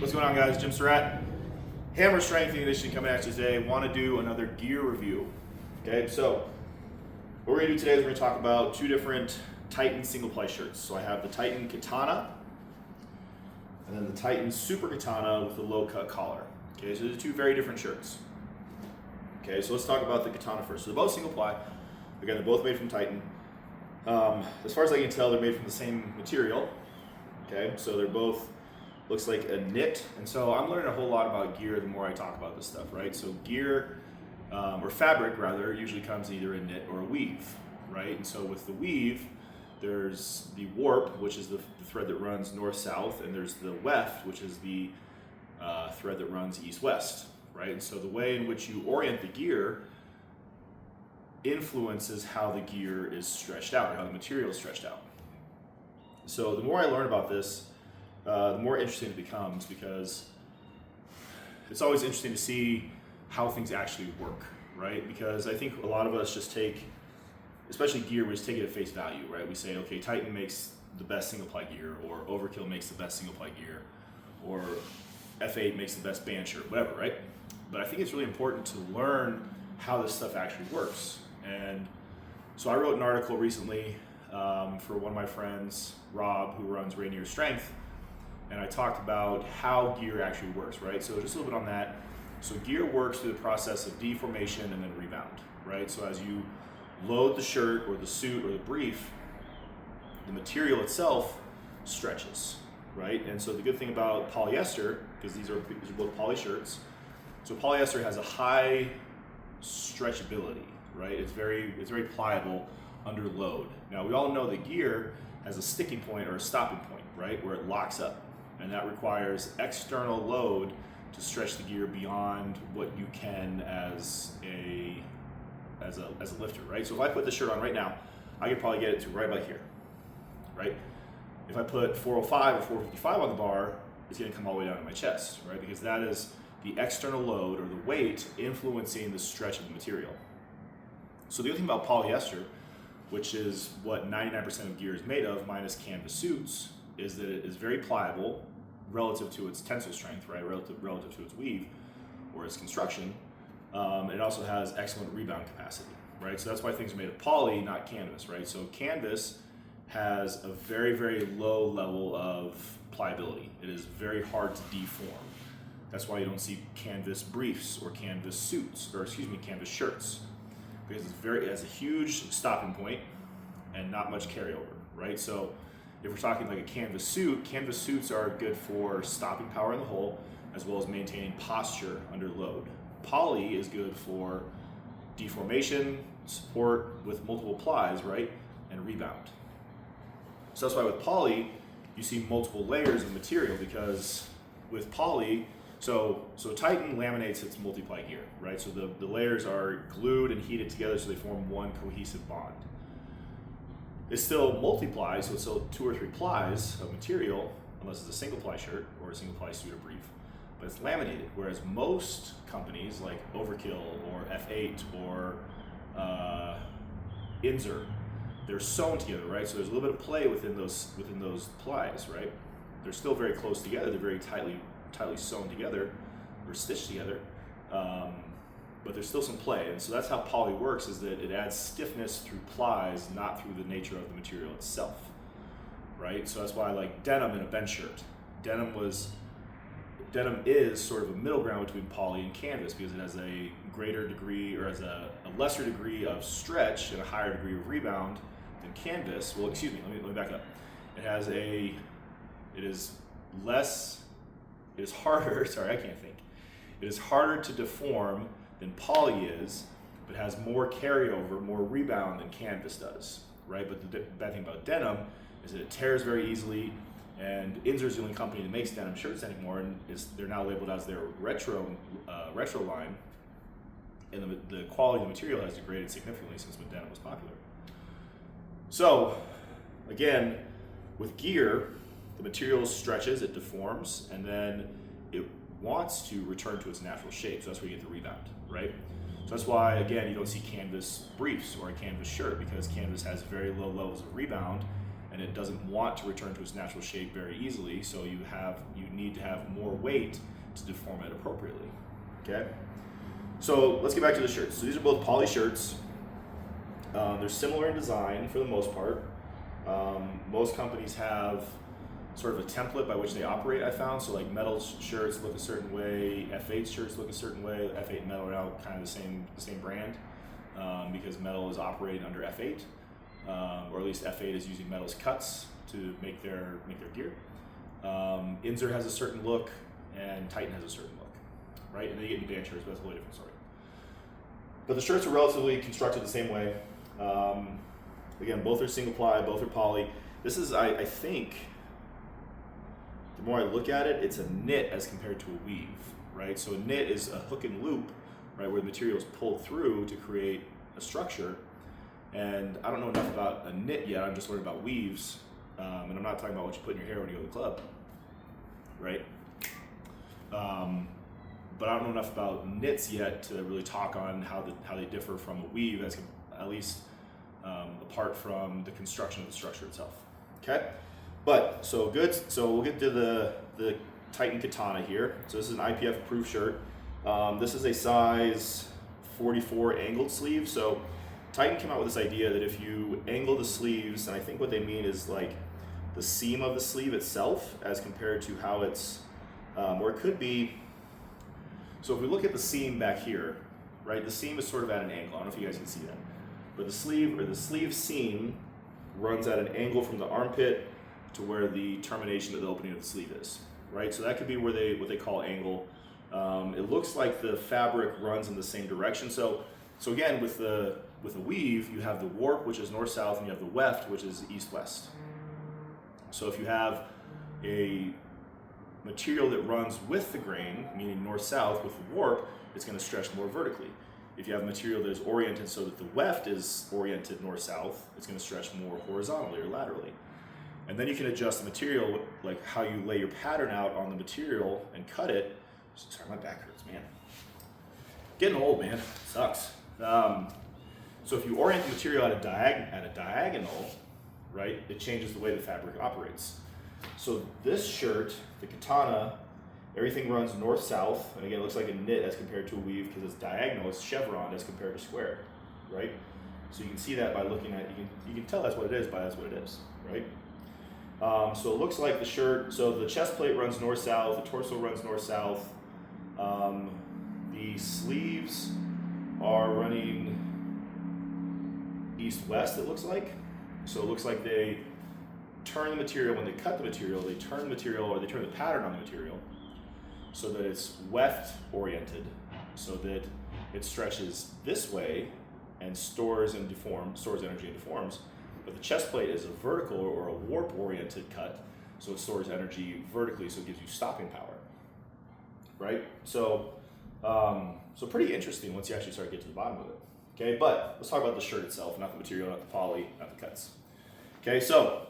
What's going on, guys? Jim Surratt, Hammer Strength and Conditioning, coming at you today. Want to do another gear review. Okay, so what we're going to do today is we're going to talk about two different Titan single ply shirts. So I have the Titan Katana and then the Titan Super Katana with a low cut collar. Okay, so these are two very different shirts. Okay, so let's talk about the Katana first. So they're both single ply. Again, they're both made from Titan. As far as I can tell, they're made from the same material. Okay, so they're both, looks like a knit. And so I'm learning a whole lot about gear the more I talk about this stuff, right? So gear, or fabric rather, usually comes in either a knit or a weave, right? And so with the weave, there's the warp, which is the thread that runs north-south, and there's the weft, which is the thread that runs east-west, right? And so the way in which you orient the gear influences how the gear is stretched out, or how the material is stretched out. So the more I learn about this, the more interesting it becomes, because it's always interesting to see how things actually work, right? Because I think a lot of us just take, especially gear, we just take it at face value, right? We say, okay, Titan makes the best single ply gear, or Overkill makes the best single ply gear, or F8 makes the best band shirt, whatever, right? But I think it's really important to learn how this stuff actually works. And so I wrote an article recently for one of my friends, Rob, who runs Rainier Strength, and I talked about how gear actually works, right? So just a little bit on that. So gear works through the process of deformation and then rebound, right? So as you load the shirt or the suit or the brief, the material itself stretches, right? And so the good thing about polyester, because these are both poly shirts, so polyester has a high stretchability, right? It's very pliable under load. Now we all know that gear has a sticking point or a stopping point, right, where it locks up, and that requires external load to stretch the gear beyond what you can as a lifter, right? So if I put this shirt on right now, I could probably get it to right about here, right? If I put 405 or 455 on the bar, it's going to come all the way down to my chest, right? Because that is the external load or the weight influencing the stretch of the material. So the other thing about polyester, which is what 99% of gear is made of, minus canvas suits, is that it is very pliable relative to its tensile strength, right? Relative to its weave or its construction. It also has excellent rebound capacity, right? So that's why things are made of poly, not canvas, right? So canvas has a very, very low level of pliability. It is very hard to deform. That's why you don't see canvas briefs or canvas suits, or canvas shirts, because it has a huge stopping point and not much carryover, right? So if we're talking like a canvas suits are good for stopping power in the hole, as well as maintaining posture under load. Poly is good for deformation, support with multiple plies, right? And rebound. So that's why with poly, you see multiple layers of material, because with poly, so Titan laminates its multiply gear, right? So the layers are glued and heated together so they form one cohesive bond. It's still multiply, so it's still 2 or 3 plies of material, unless it's a single ply shirt or a single ply suit or brief, but it's laminated. Whereas most companies like Overkill or F8 or Insert, they're sewn together, right? So there's a little bit of play within those plies, right? They're still very close together. They're very tightly sewn together or stitched together, but there's still some play. And so that's how poly works, is that it adds stiffness through plies, not through the nature of the material itself, right? So that's why I like denim in a bench shirt. Denim is sort of a middle ground between poly and canvas, because it has a greater degree, or has a lesser degree of stretch and a higher degree of rebound than canvas. Well, excuse me, let me back up. It is harder, sorry, I can't think. It is harder to deform than poly is, but has more carryover, more rebound than canvas does, right? But the bad thing about denim is that it tears very easily, and Insert is the only company that makes denim shirts anymore, and they're now labeled as their retro line, and the quality of the material has degraded significantly since when denim was popular. So, again, with gear, the material stretches, it deforms, and then it wants to return to its natural shape. So that's where you get the rebound, right? So that's why, again, you don't see canvas briefs or a canvas shirt, because canvas has very low levels of rebound, and it doesn't want to return to its natural shape very easily, so you need to have more weight to deform it appropriately. Okay, so let's get back to the shirts. So these are both poly shirts. They're similar in design for the most part. Most companies have sort of a template by which they operate, I found. So like metal shirts look a certain way, F8 shirts look a certain way. F8 and metal are now kind of the same brand, because metal is operating under F8, or at least F8 is using metal's cuts to make their gear. Inzer has a certain look, and Titan has a certain look, right? And then you get into band shirts, but that's a wholly different story. But the shirts are relatively constructed the same way. Again, both are single ply, both are poly. This is, I think, the more I look at it, it's a knit as compared to a weave, right? So a knit is a hook and loop, right, where the material is pulled through to create a structure. And I don't know enough about a knit yet. I'm just learning about weaves, and I'm not talking about what you put in your hair when you go to the club, right? But I don't know enough about knits yet to really talk on how they differ from a weave, at least apart from the construction of the structure itself. Okay, but so good. So we'll get to the Titan Katana here. So this is an IPF approved shirt. This is a size 44 angled sleeve. So Titan came out with this idea that if you angle the sleeves, and I think what they mean is like the seam of the sleeve itself as compared to how it's, or it could be. So if we look at the seam back here, right, the seam is sort of at an angle. I don't know if you guys can see that. But the sleeve seam runs at an angle from the armpit to where the termination of the opening of the sleeve is, right? So that could be where what they call angle. It looks like the fabric runs in the same direction. So again, with a weave, you have the warp, which is north-south, and you have the weft, which is east-west. So if you have a material that runs with the grain, meaning north-south with the warp, it's going to stretch more vertically. If you have material that is oriented so that the weft is oriented north-south, it's going to stretch more horizontally or laterally. And then you can adjust the material, like how you lay your pattern out on the material and cut it. Sorry, my back hurts, man. Getting old, man. Sucks. So if you orient the material at a diagonal, right, it changes the way the fabric operates. So this shirt, the Katana, everything runs north-south, and again, it looks like a knit as compared to a weave because it's diagonal, it's chevron as compared to square, right? So you can see that by looking at, you can tell that's what it is by that's what it is, right? So it looks like the shirt, so the chest plate runs north-south, the torso runs north-south, the sleeves are running east-west, it looks like. So it looks like they turn the material, when they cut the material, they turn the material, or they turn the pattern on the material so that it's weft oriented, so that it stretches this way and stores energy and deforms. But the chest plate is a vertical or a warp oriented cut, so it stores energy vertically, so it gives you stopping power, right? So pretty interesting once you actually start to get to the bottom of it. Okay, but let's talk about the shirt itself, not the material, not the poly, not the cuts. Okay, so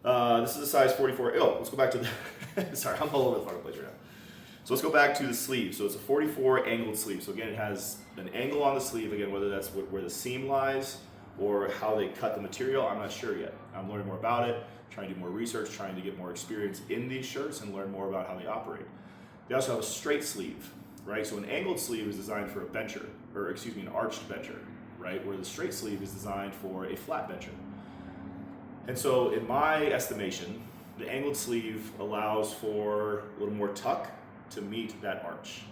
this is a size 44. Oh, let's go back to the, sorry, I'm all over the fucking place right now. So let's go back to the sleeve. So it's a 44 angled sleeve. So again, it has an angle on the sleeve. Again, whether that's where the seam lies or how they cut the material, I'm not sure yet. I'm learning more about it, trying to do more research, trying to get more experience in these shirts and learn more about how they operate. They also have a straight sleeve, right? So an angled sleeve is designed for a bencher, or excuse me, an arched bencher, right? Where the straight sleeve is designed for a flat bencher. And so in my estimation, the angled sleeve allows for a little more tuck to meet that arch.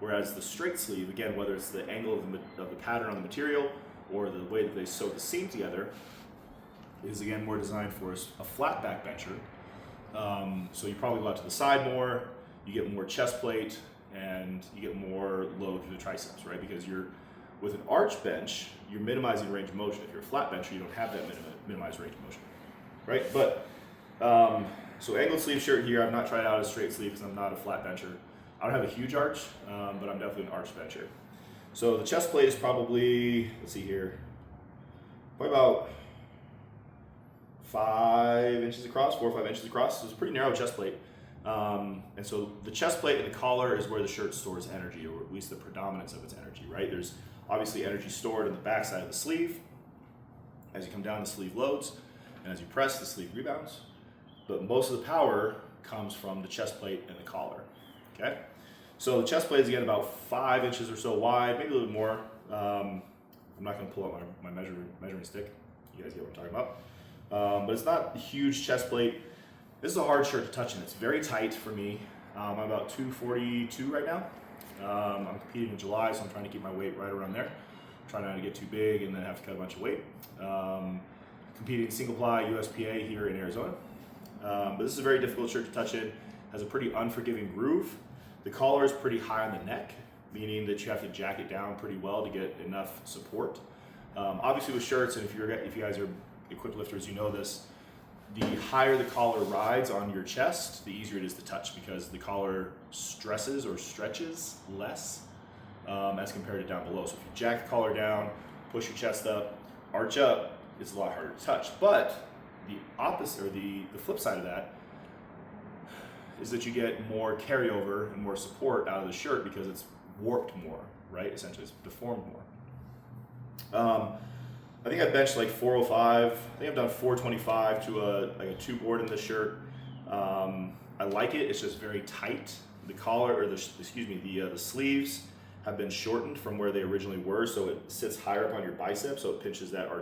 Whereas the straight sleeve, again, whether it's the angle of the pattern on the material or the way that they sew the seam together, is again more designed for a flat back bencher. So you probably go out to the side more, you get more chest plate, and you get more load through the triceps, right? Because with an arch bench, you're minimizing range of motion. If you're a flat bencher, you don't have that minimized range of motion, right? But so angled sleeve shirt here, I've not tried out a straight sleeve because I'm not a flat bencher. I don't have a huge arch, but I'm definitely an arch bencher. So the chest plate is probably, let's see here, probably about 5 inches across, 4 or 5 inches across. So it's a pretty narrow chest plate. And so the chest plate and the collar is where the shirt stores energy, or at least the predominance of its energy, right? There's obviously energy stored in the back side of the sleeve. As you come down, the sleeve loads. And as you press, the sleeve rebounds. But most of the power comes from the chest plate and the collar. Okay? So the chest plate is again about 5 inches or so wide, maybe a little bit more. I'm not going to pull out my measuring stick. You guys get what I'm talking about. But it's not a huge chest plate. This is a hard shirt to touch in. It's very tight for me. I'm about 242 right now. I'm competing in July, so I'm trying to keep my weight right around there. Trying not to get too big and then have to cut a bunch of weight. Competing single ply USPA here in Arizona. But this is a very difficult shirt to touch in. Has a pretty unforgiving groove. The collar is pretty high on the neck, meaning that you have to jack it down pretty well to get enough support. Obviously with shirts, and if you guys are equipped lifters, you know this, the higher the collar rides on your chest, the easier it is to touch because the collar stresses or stretches less as compared to down below. So if you jack the collar down, push your chest up, arch up, it's a lot harder to touch. But the opposite, or the flip side of that, is that you get more carryover and more support out of the shirt because it's warped more, right? Essentially, it's deformed more. I think I benched like 405. I think I've done 425 to a 2 board in this shirt. I like it. It's just very tight. The collar, or the sleeves have been shortened from where they originally were, so it sits higher up on your bicep, so it pinches that that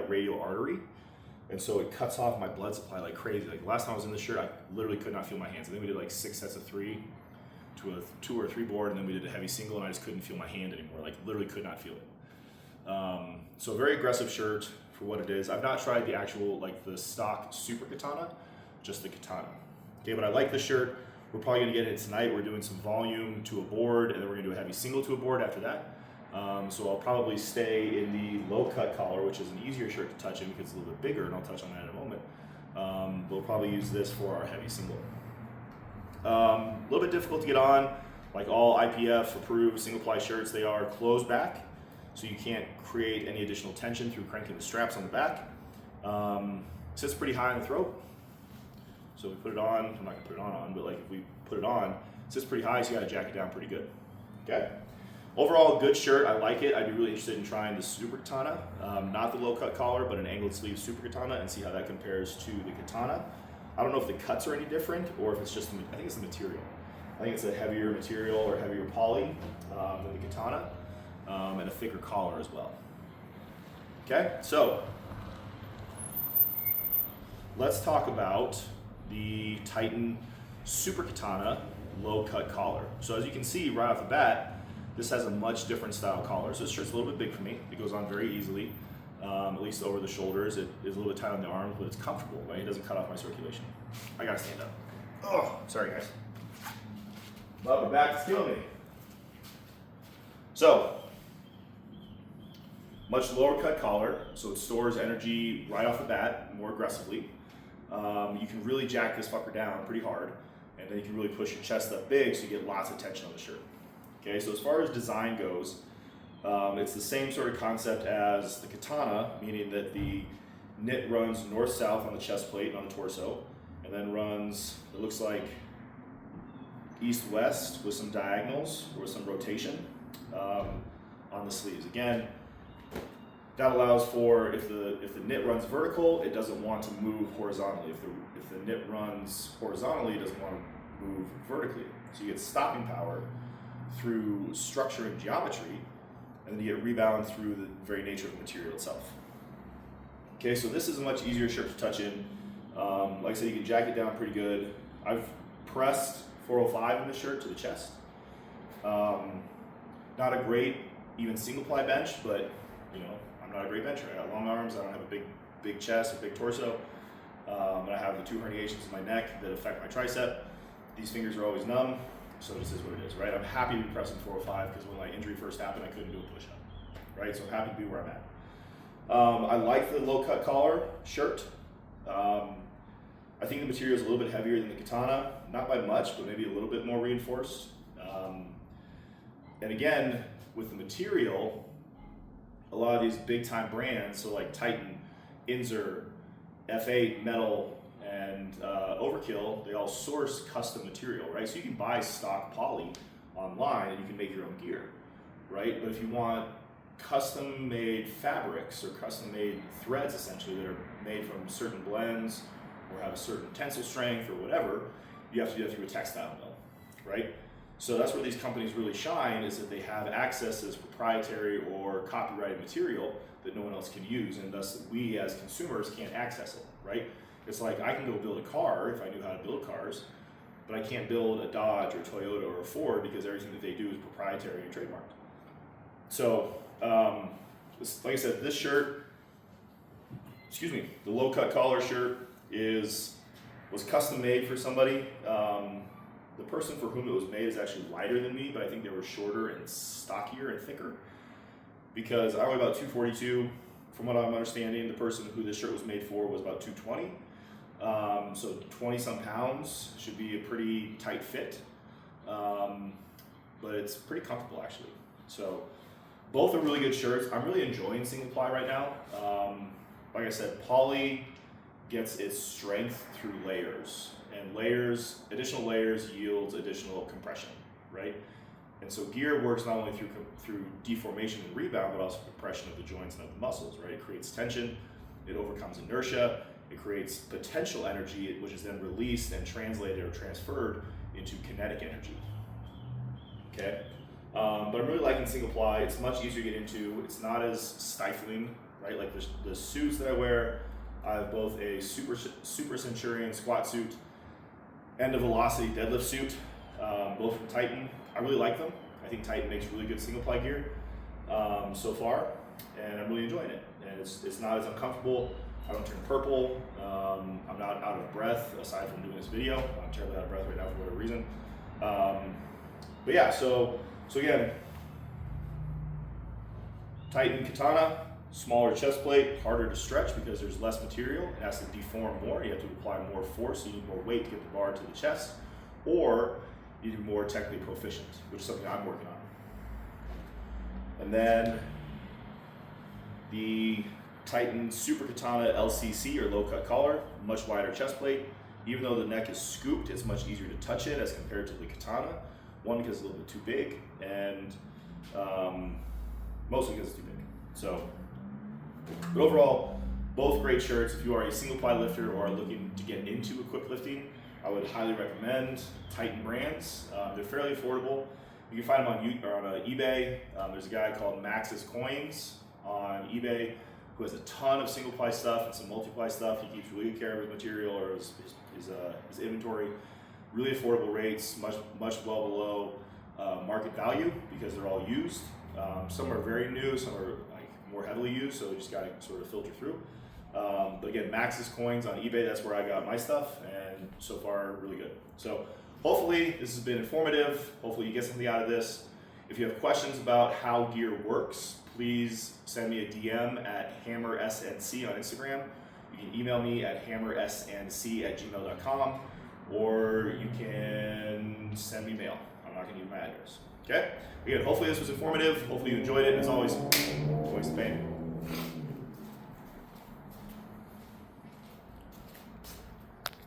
radial artery. And so it cuts off my blood supply like crazy. Like last time I was in this shirt, I literally could not feel my hands. And then we did like 6 sets of 3 to a 2 or 3 board, and then we did a heavy single, and I just couldn't feel my hand anymore. Like literally could not feel it. So a very aggressive shirt for what it is. I've not tried the actual, like the stock Super Katana, just the Katana. Okay, but I like the shirt. We're probably gonna get it tonight. We're doing some volume to a board, and then we're gonna do a heavy single to a board after that. So I'll probably stay in the low cut collar, which is an easier shirt to touch in because it's a little bit bigger, and I'll touch on that in a moment. We'll probably use this for our heavy single. A little bit difficult to get on. Like all IPF approved single ply shirts, they are closed back, so you can't create any additional tension through cranking the straps on the back. Sits pretty high in the throat. So we put it on, I'm not gonna put it on, but like if we put it on, it sits pretty high, so you gotta jack it down pretty good. Okay? Overall, good shirt, I like it. I'd be really interested in trying the Super Katana, not the low cut collar, but an angled sleeve Super Katana, and see how that compares to the Katana. I don't know if the cuts are any different, or if it's just, I think it's the material. I think it's a heavier material or heavier poly than the Katana, and a thicker collar as well. Okay, so let's talk about the Titan Super Katana low cut collar. So as you can see right off the bat, this has a much different style collar. So this shirt's a little bit big for me. It goes on very easily, at least over the shoulders. It is a little bit tight on the arms, but it's comfortable, right? It doesn't cut off my circulation. I gotta stand up. Oh, sorry guys. But my back is killing me. So, much lower cut collar, so it stores energy right off the bat, more aggressively. You can really jack this fucker down pretty hard, and then you can really push your chest up big so you get lots of tension on the shirt. Okay, so as far as design goes, it's the same sort of concept as the Katana, meaning that the knit runs north-south on the chest plate and on the torso, and then runs, it looks like, east-west with some diagonals or some rotation on the sleeves. Again, that allows for, if the knit runs vertical, it doesn't want to move horizontally. If the knit runs horizontally, it doesn't want to move vertically. So you get stopping power through structure and geometry, and then you get rebound through the very nature of the material itself. Okay, so this is a much easier shirt to touch in. Like I said, you can jack it down pretty good. I've pressed 405 in the shirt to the chest. Not a great, even single ply bench, but you know, I'm not a great bencher. I got long arms, I don't have a big chest or big torso. And I have the 2 herniations in my neck that affect my tricep. These fingers are always numb. So this is what it is, right? I'm happy to be pressing 405 because when my injury first happened, I couldn't do a push-up, right? So I'm happy to be where I'm at. I like the low-cut collar shirt. I think the material is a little bit heavier than the Katana, not by much, but maybe a little bit more reinforced. And again, with the material, a lot of these big-time brands, so like Titan, Inzer, F8, Metal, and Overkill, they all source custom material, right? So you can buy stock poly online and you can make your own gear, right? But if you want custom-made fabrics or custom-made threads, essentially, that are made from certain blends or have a certain tensile strength or whatever, you have to do that through a textile mill, right? So that's where these companies really shine, is that they have access to this proprietary or copyrighted material that no one else can use, and thus we as consumers can't access it, right? It's like I can go build a car if I knew how to build cars, but I can't build a Dodge or Toyota or a Ford because everything that they do is proprietary and trademarked. So, like I said, this shirt, the low-cut collar shirt was custom made for somebody. The person for whom it was made is actually lighter than me, but I think they were shorter and stockier and thicker, because I weigh about 242. From what I'm understanding, the person who this shirt was made for was about 220. So 20 some pounds should be a pretty tight fit, but it's pretty comfortable actually. So both are really good shirts. I'm really enjoying single ply right now. Like I said, poly gets its strength through layers, and additional layers yields additional compression, right? And so gear works not only through deformation and rebound, but also compression of the joints and of the muscles, right? It creates tension, it overcomes inertia, it creates potential energy, which is then released and translated or transferred into kinetic energy, okay? But I'm really liking single ply. It's much easier to get into. It's not as stifling, right? Like the suits that I wear, I have both a Super Centurion squat suit and a Velocity deadlift suit, both from Titan. I really like them. I think Titan makes really good single ply gear so far, and I'm really enjoying it. And it's not as uncomfortable. I don't turn purple. I'm not out of breath aside from doing this video. I'm terribly out of breath right now for whatever reason. But yeah, so again, Titan Katana, smaller chest plate, harder to stretch because there's less material. It has to deform more. You have to apply more force, so you need more weight to get the bar to the chest, or you need more technically proficient, which is something I'm working on. And then the Titan Super Katana LCC, or low cut collar, much wider chest plate. Even though the neck is scooped, it's much easier to touch it as compared to the Katana. One, because it's a little bit too big, and mostly because it's too big. So, but overall, both great shirts. If you are a single ply lifter or are looking to get into equipped lifting, I would highly recommend Titan brands. They're fairly affordable. You can find them on eBay. There's a guy called Max's Coins on eBay who has a ton of single ply stuff and some multi-ply stuff. He keeps really good care of his material or his inventory. Really affordable rates, much well below market value because they're all used. Some are very new, some are like more heavily used, so you just gotta sort of filter through. But again, Max's Coins on eBay, that's where I got my stuff, and so far really good. So hopefully this has been informative. Hopefully you get something out of this. If you have questions about how gear works, please send me a DM at hammersnc on Instagram. You can email me at hammersnc@gmail.com, or you can send me mail. I'm not gonna give my address, okay? Again, hopefully this was informative. Hopefully you enjoyed it, and as always the pain.